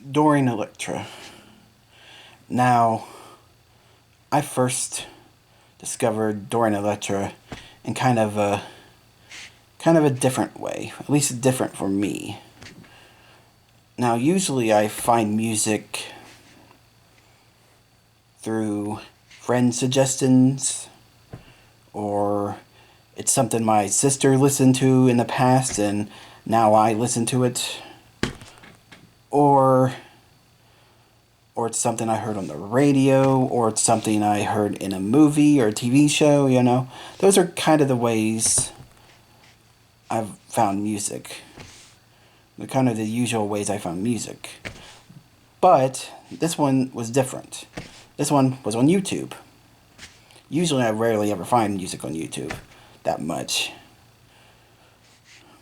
Dorian Electra. Now, I first discovered Dorian Electra in kind of a different way, at least different for me. Now, usually I find music through friend suggestions, or it's something my sister listened to in the past and now I listen to it, or or it's something I heard on the radio, or it's something I heard in a movie or a TV show, you know. Those are kind of the ways I've found music. They're kind of the usual ways I found music. But this one was different. This one was on YouTube. Usually I rarely ever find music on YouTube that much.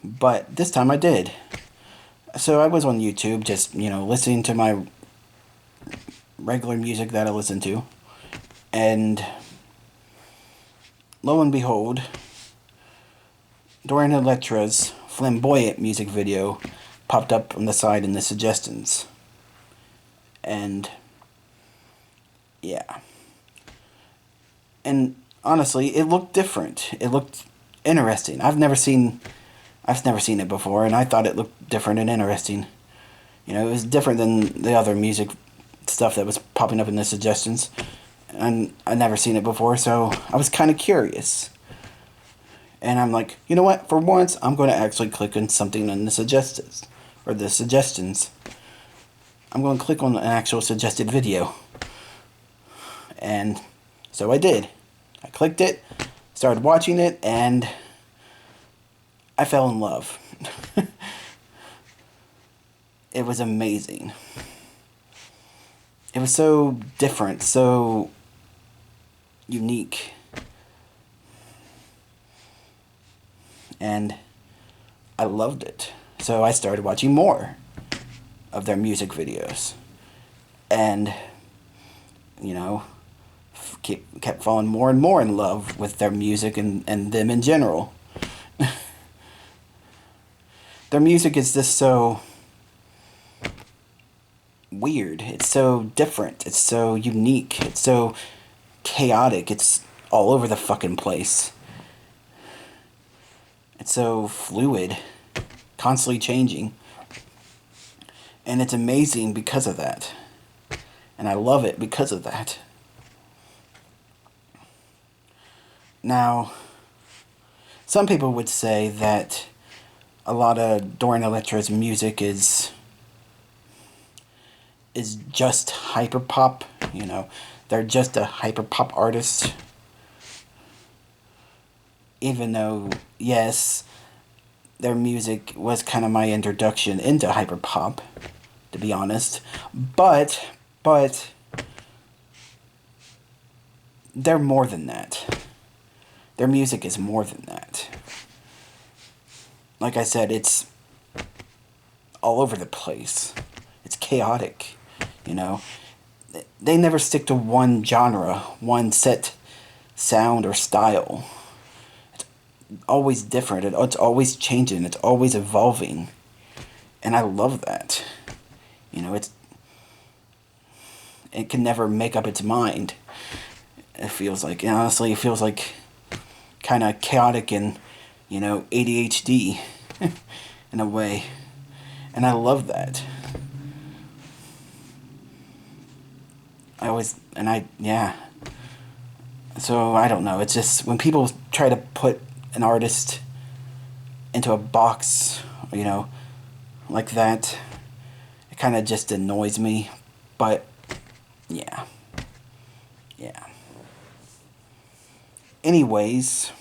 But this time I did. So I was on YouTube just, listening to my regular music that I listen to. And lo and behold, Dorian Electra's Flamboyant music video popped up on the side in the suggestions. And yeah. And honestly, it looked different. It looked interesting. I've never seen it before, and I thought it looked different and interesting. It was different than the other music stuff that was popping up in the suggestions. And I'd never seen it before, so I was kind of curious. And I'm like, you know what? For once, I'm going to actually click on something in the suggestions. Or the suggestions. I'm going to click on an actual suggested video. And so I did. I clicked it, started watching it, and I fell in love. It was amazing. It was so different, so unique. And I loved it. So I started watching more of their music videos. And, kept falling more and more in love with their music and them in general. Their music is just so weird. It's so different. It's so unique. It's so chaotic. It's all over the fucking place. It's so fluid, constantly changing. And it's amazing because of that. And I love it because of that. Now, some people would say that a lot of Dorian Electra's music is just hyperpop. They're just a hyperpop artist. Even though, yes, their music was kind of my introduction into hyperpop, to be honest. But they're more than that. Their music is more than that. Like I said, it's all over the place. It's chaotic, They never stick to one genre, one set sound or style. It's always different. It's always changing. It's always evolving. And I love that. It can never make up its mind. It feels like, honestly, it feels like kind of chaotic and, ADHD in a way. And I love that. Yeah. So, I don't know. It's just, when people try to put an artist into a box, like that, it kind of just annoys me. But, yeah. Anyways,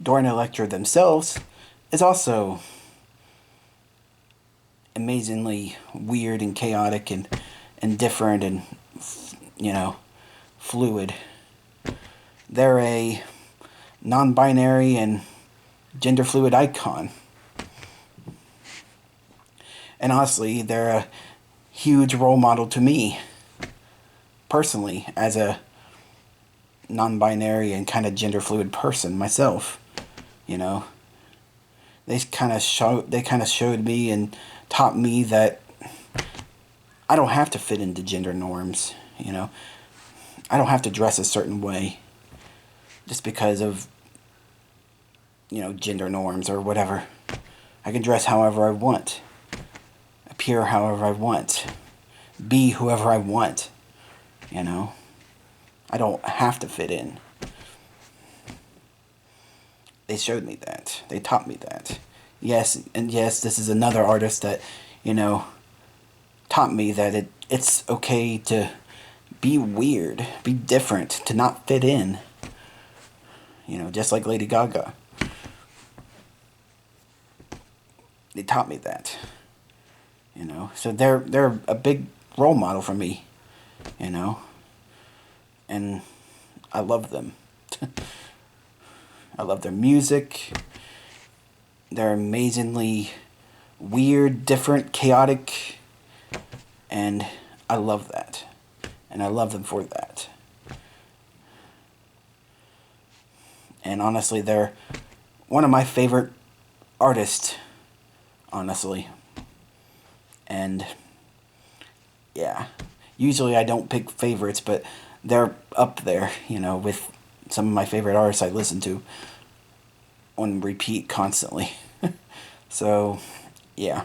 Dorian Electra themselves is also amazingly weird and chaotic and different and, fluid. They're a non-binary and gender fluid icon. And honestly, they're a huge role model to me, personally, as a non-binary and kind of gender fluid person myself. They kind of showed me and taught me that I don't have to fit into gender norms, you know. I don't have to dress a certain way just because of, gender norms or whatever. I can dress however I want, appear however I want, be whoever I want, you know. I don't have to fit in. They showed me that. They taught me that. Yes, and yes, this is another artist that, you know, taught me that it's okay to be weird, be different, to not fit in. Just like Lady Gaga. They taught me that. So they're a big role model for me, and I love them. I love their music. They're amazingly weird, different, chaotic, and I love that. And I love them for that. And honestly, they're one of my favorite artists, honestly. And yeah, usually I don't pick favorites, but they're up there, with some of my favorite artists I listen to on repeat constantly. So, yeah.